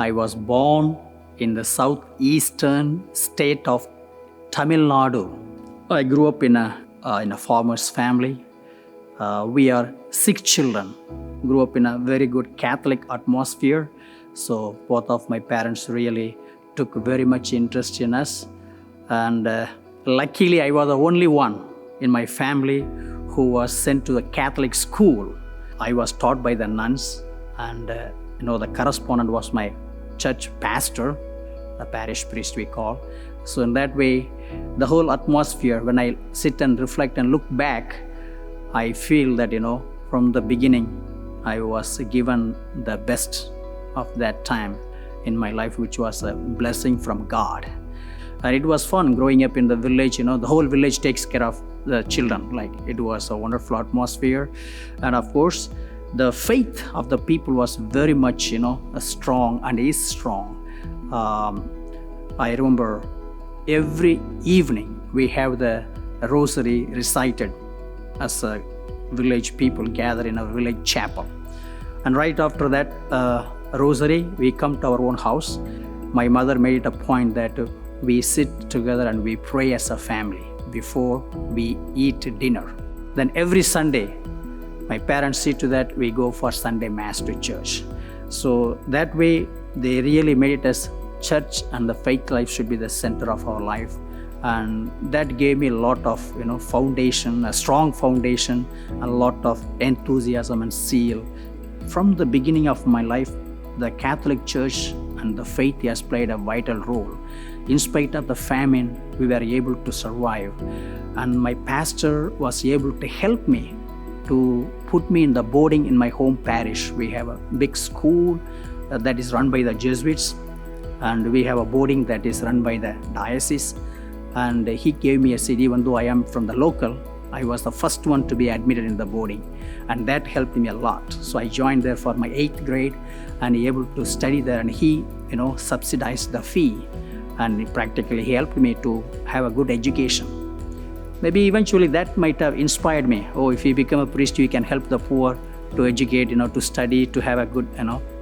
I was born in the southeastern state of Tamil Nadu. I grew up in a farmer's family. We are 6 children. Grew up in a very good Catholic atmosphere. So both of my parents really took very much interest in us. And luckily, I was the only one in my family who was sent to the Catholic school. I was taught by the nuns, and the correspondent was my church pastor, the parish priest we call. So in that way, the whole atmosphere, when I sit and reflect and look back, I feel that, from the beginning, I was given the best of that time in my life, which was a blessing from God. And it was fun growing up in the village. The whole village takes care of the children. Like, it was a wonderful atmosphere. And of course, the faith of the people was very much, strong and is strong. I remember every evening we have the rosary recited as a village people gather in a village chapel. And right after that rosary, we come to our own house. My mother made it a point that we sit together and we pray as a family before we eat dinner. Then every Sunday, my parents see to that we go for Sunday Mass to church. So that way, they really made it as church and the faith life should be the center of our life. And that gave me a lot of, foundation, a strong foundation, a lot of enthusiasm and zeal. From the beginning of my life, the Catholic Church and the faith has played a vital role. In spite of the famine, we were able to survive. And my pastor was able to help me to put me in the boarding in my home parish. We have a big school that is run by the Jesuits, and we have a boarding that is run by the diocese. And he gave me a seat. Even though I am from the local, I was the first one to be admitted in the boarding, and that helped me a lot. So I joined there for my 8th grade and able to study there, and he subsidized the fee, and practically he helped me to have a good education. Maybe eventually that might have inspired me. If you become a priest, you can help the poor to educate, to study, to have a good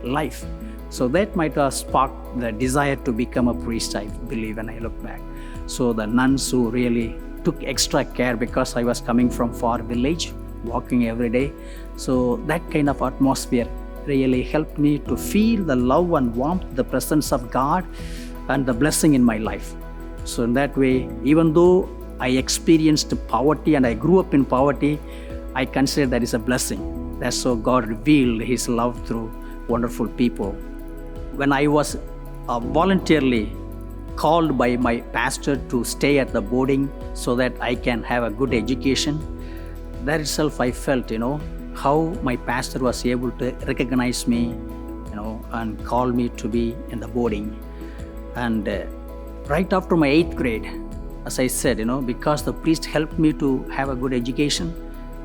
life. So that might have sparked the desire to become a priest, I believe, when I look back. So the nuns who really took extra care, because I was coming from far village, walking every day. So that kind of atmosphere really helped me to feel the love and warmth, the presence of God and the blessing in my life. So in that way, even though I experienced poverty and I grew up in poverty, I consider that is a blessing. That's how God revealed His love through wonderful people. When I was voluntarily called by my pastor to stay at the boarding so that I can have a good education, that itself I felt, how my pastor was able to recognize me, and call me to be in the boarding. And right after my 8th grade, as I said, because the priest helped me to have a good education,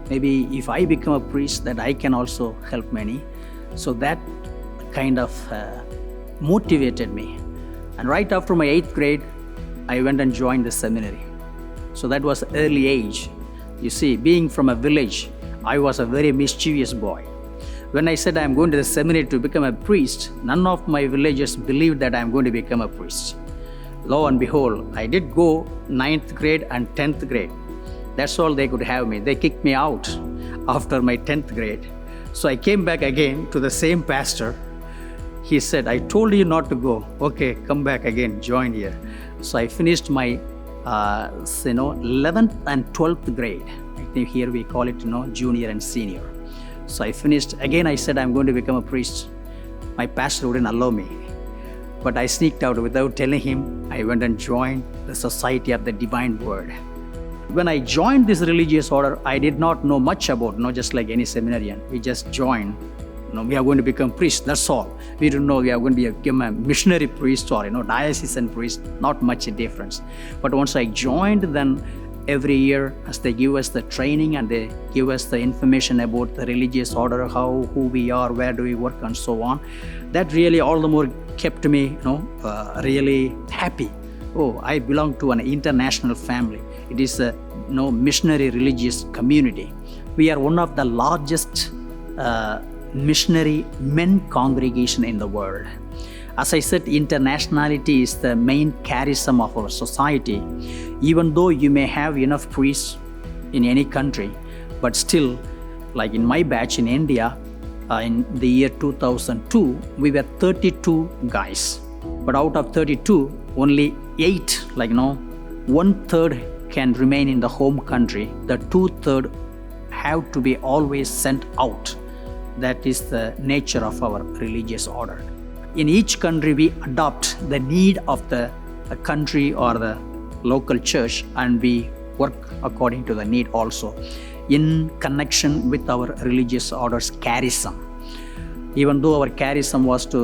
maybe if I become a priest, that I can also help many. So that kind of motivated me. And right after my 8th grade, I went and joined the seminary. So that was early age. You see, being from a village, I was a very mischievous boy. When I said I'm going to the seminary to become a priest, none of my villagers believed that I'm going to become a priest. Lo and behold, I did go 9th grade and 10th grade. That's all they could have me. They kicked me out after my 10th grade. So I came back again to the same pastor. He said, I told you not to go. Okay, come back again, join here. So I finished my 11th and 12th grade. I think here we call it, junior and senior. So I finished. Again, I said, I'm going to become a priest. My pastor wouldn't allow me. But I sneaked out without telling him. I went and joined the Society of the Divine Word. When I joined this religious order, I did not know much about, just like any seminarian. We just joined. We are going to become priests, that's all. We don't know we are going to become a missionary priest or, diocesan priest, not much difference. But once I joined, then every year as they give us the training and they give us the information about the religious order, who we are, where do we work and so on, that really all the more kept me, really happy. I belong to an international family. It is a missionary religious community. We are one of the largest missionary men congregation in the world. As I said, internationality is the main charism of our society. Even though you may have enough priests in any country, but still, like in my batch in India, in the year 2002, we were 32 guys. But out of 32, only 8, one third can remain in the home country. The 2/3 have to be always sent out. That is the nature of our religious order. In each country, we adopt the need of the country or the local church, and we work according to the need also, in connection with our religious order's charism. Even though our charism was to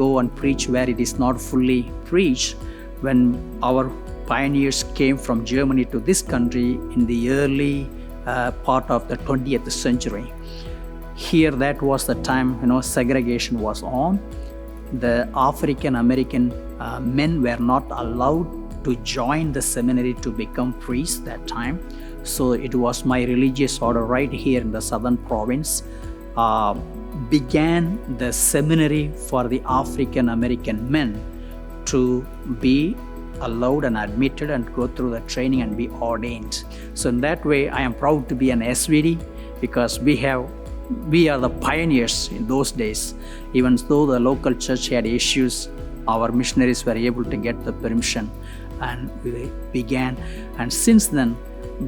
go and preach where it is not fully preached, when our pioneers came from Germany to this country in the early part of the 20th century, here that was the time segregation was on. The African American men were not allowed to join the seminary to become priests that time. So it was my religious order right here in the southern province began the seminary for the African American men to be allowed and admitted and go through the training and be ordained. So in that way, I am proud to be an SVD, because we are the pioneers in those days. Even though the local church had issues, our missionaries were able to get the permission, and we began. And since then,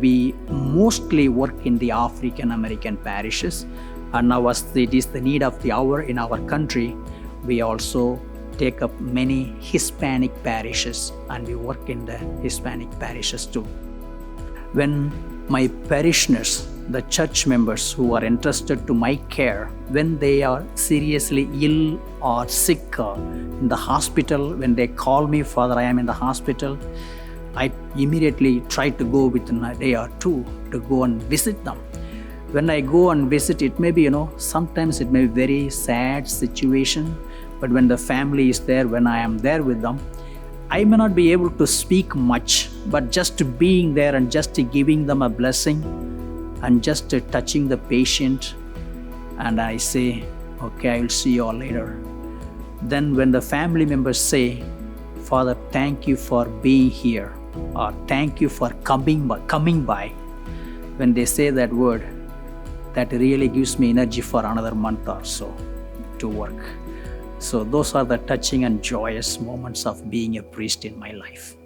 we mostly work in the African American parishes. And now, as it is the need of the hour in our country, we also take up many Hispanic parishes, and we work in the Hispanic parishes too. When my parishioners, the church members who are entrusted to my care, when they are seriously ill or sick or in the hospital, when they call me, Father, I am in the hospital, I immediately try to go within a day or two to go and visit them. When I go and visit, it may be, sometimes it may be very sad situation, but when the family is there, when I am there with them, I may not be able to speak much, but just being there and just giving them a blessing and just touching the patient, and I say, okay, I will see you all later. Then when the family members say, Father, thank you for being here, or thank you for coming by, when they say that word, that really gives me energy for another month or so to work. So those are the touching and joyous moments of being a priest in my life.